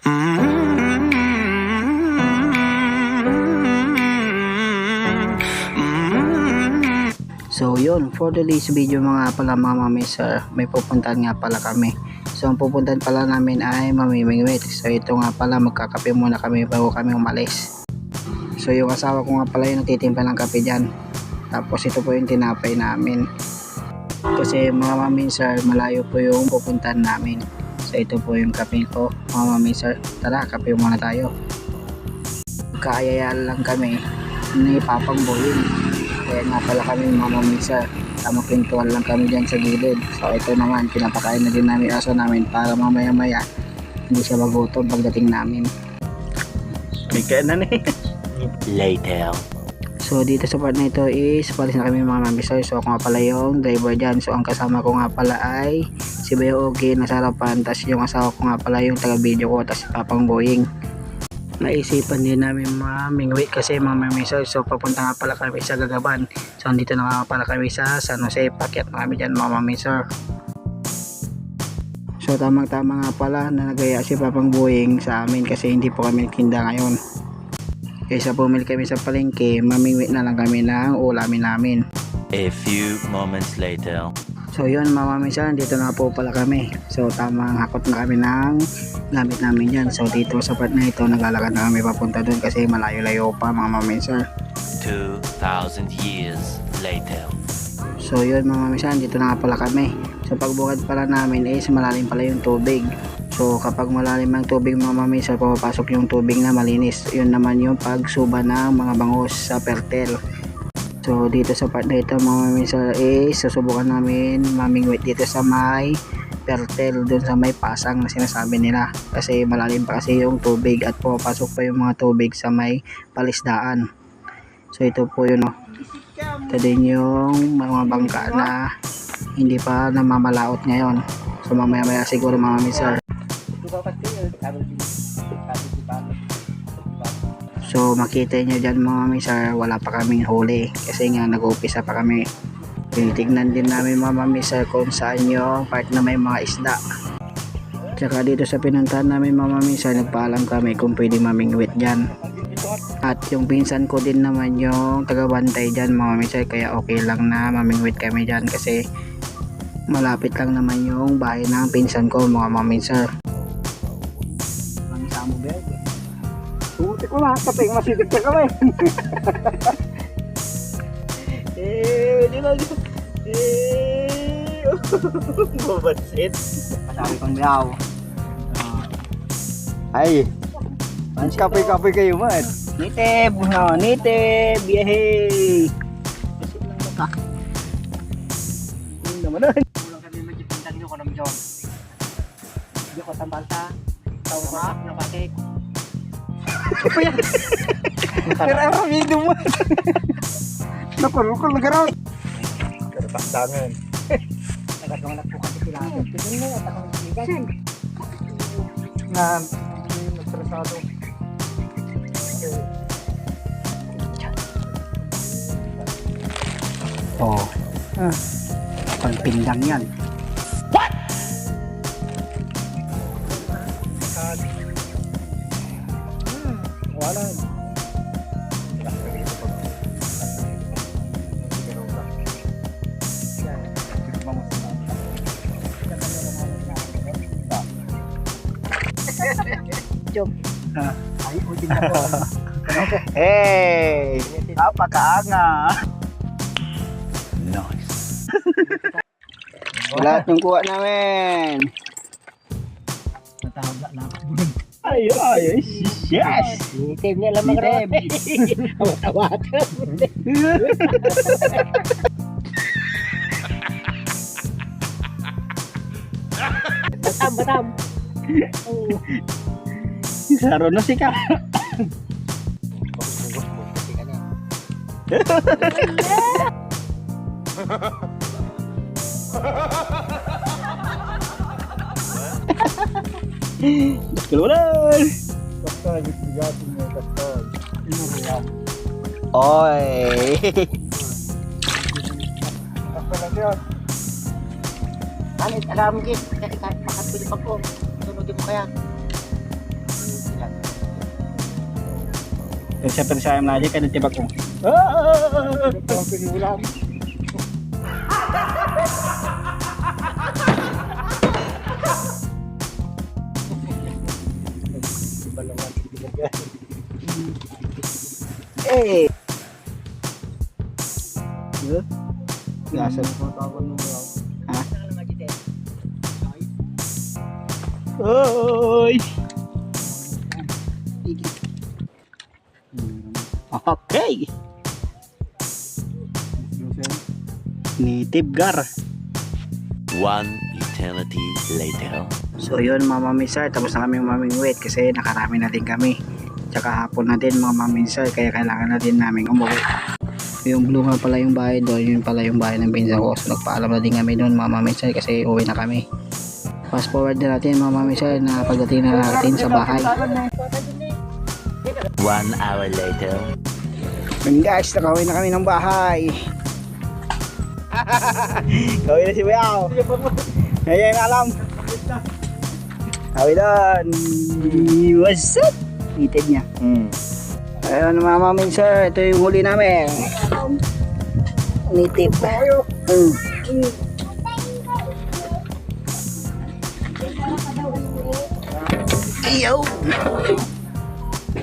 So yun, for today's video mga pala mga mami sir, may pupuntahan nga pala kami. So ang pupuntahan pala namin ay mamimingwit. So ito nga pala, magkakape muna kami bago kami umalis. So yung asawa ko nga pala yung nagtitimpla ng kape dyan. Tapos ito po yung tinapay namin. Kasi mga mami sir, malayo po yung pupuntahan namin. So ito po yung kape ko mga mami sir. Tara, kape muna tayo. Kaayayaan lang kami ni Papang Boying. Kaya nga pala kami mga mami sir, pintuan lang kami dyan sa gilid. So ito naman, pinapakain na din namin aso namin para mamaya maya hindi siya magutom pagdating namin. May kainan eh. Later. So dito sa part na ito is palis na kami mga mami sir. So ako nga pala yung driver dyan. So ang kasama ko nga pala ay si Bayo Ogie na sarapan. Tapos yung asawa ko nga pala yung taga video ko. Tapos si Papang Boying. Naisipan din namin mamingwi kasi mga mami sir. So papunta nga pala kami sa Gagaban. So andito na nga pala kami sa San Jose. Pakyat na kami dyan mga mami sir. So tamang tama nga pala na nagaya si Papang Boying sa amin kasi hindi po kami nagtinda ngayon. Kaysa bumili kami sa palengke, mamingwi na lang kami ng ulamin namin. A few moments later. So yun mga mami sir, dito na po pala kami. So tamang hakot na kami ng gamit namin dyan. So dito sa part na ito, naglalakad na kami papunta dun kasi malayo-layo pa mga mami sir. 2,000 years later. So yun mga mami sir, dito na nga pala kami. So pagbukad pala namin is malalim pala yung tubig. So kapag malalim ang tubig mga mami sir, pumapasok yung tubig na malinis. Yun naman yung pagsuba ng mga bangus sa pertel. So dito sa part na ito mga mami sir is susubukan namin mamingwit dito sa may pertel, dun sa may pasang na sinasabi nila. Kasi malalim pa kasi yung tubig at pumapasok pa yung mga tubig sa may palisdaan. So ito po yun ito din yung mga bangka na hindi pa namamalaot ngayon. So mamaya maya siguro mga mami sir. So makita nyo dyan mga mami sir, wala pa kaming huli kasi nga nag-uupisa pa kami. Tinitignan din namin mga mami sir kung saan yung part na may mga isda. Tsaka dito sa pinuntahan namin mga mami sir, nagpaalam kami kung pwede mamingwit dyan. At yung pinsan ko din naman yung tagabantay dyan mga mami sir, kaya okay lang na mamingwit kami dyan kasi malapit lang naman yung bahay ng pinsan ko mga mami sir. Ang samo ba? Puti ko lang, kaping masitig ka kami. Di lang. Mabansit. Masabi kong biyaw. Ay. Kapoy-kapoy kayo man. Nite, biyahe. Kasi lang baka. Hindi naman nun. Kulang kami magipintan nyo ko naman dyan. Hindi ko tambalta. Tawak na batik. Apa yan? Pero video mo. Nakulukul na garaw. Karapakdangan. Nagagawanak po kasi sila. Tignan mo, at akong bigan. Nga, nagtrasado. Oh. Pagpindang yan. What? Wala. Job. Ay, utin na po. Hey! Napakaanga! Nice. Lahat yung kuha namin. Ay, yes! Team niya lang mga Awat-awat. Batam. Saro na si ka. Keluar. Basta bigatin mo basta. Oy. Basta lang yan. Alit alam git, kasi makapili pa po. Sunod mo kaya. Siyempre sa ayam lagi, kaya tibag ko. Ito ang pinulang. Iba naman, binigyan. Eh! Gasal. Ha? Oy! Okay! Native gar. One eternity later. So yun mga mamisar, tapos na kami maming wait kasi nakarami na din kami. Tsaka hapon na din mga mamisar, kaya kailangan na din namin umuwi. Yung blue nga pala yung bahay doon, yun pala yung bahay ng pinsan ko. So nagpaalam na din kami doon mga mamisar kasi uwi na kami. Fast forward na natin mga mamisar na pagdating na natin sa bahay. 1 hour later. And guys, nakawin na kami ng bahay. Kawin na si Bayaw. Ngayon alam. Kawin doon. What's up? Ited niya. Ayun mga mamin sir, ito yung huli namin. Native. Ayaw.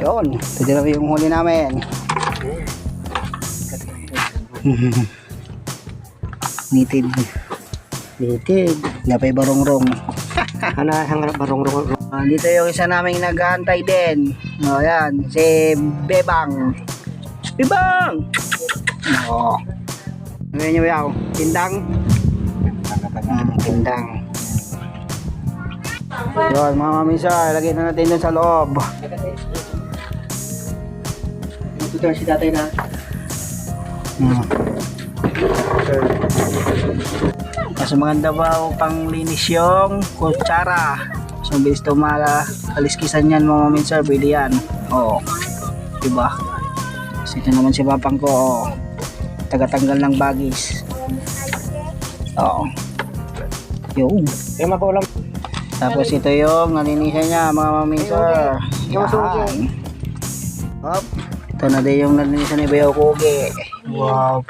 Yun, ito na yung huli namin. Native. Native. Lapay barongrong. Ano ang barong-rong? Dito yung isa naming nag-aantay din. O yan, si Bebang. Bebang! O. Ngayon nyo yaw, tindang. Tindang. Yun mga mamisa, lagay na natin dun sa loob. Ito si tatay na. Mas maganda ba pang linis yung kutsara? So bilis tumala, kaliskisan yan mga minsan, bili yan. Oo, diba? Kasi ito naman si papang ko, oo. Tagatanggal ng bagis. Oo. Yung. Yung makulang. Tapos ito yung nalinisan niya mga maminsar. Yung sugi. Hop. Ito na din yung nalinisan ni Bayaw Kugi. Wow,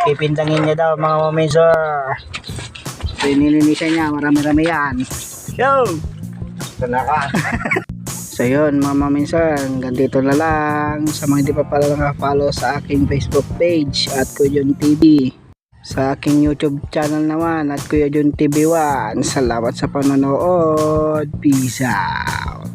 pipintangin niya daw mga maminsar. So nilinisan niya, marami-rami yan. Yo! Talaga. So yun mga maminsan, hanggang dito na lang. Sa mga hindi pa pala naka-follow sa aking Facebook page at Kuya John TV, sa aking YouTube channel naman at Kuya John TV 1. Salamat sa panonood. Peace out.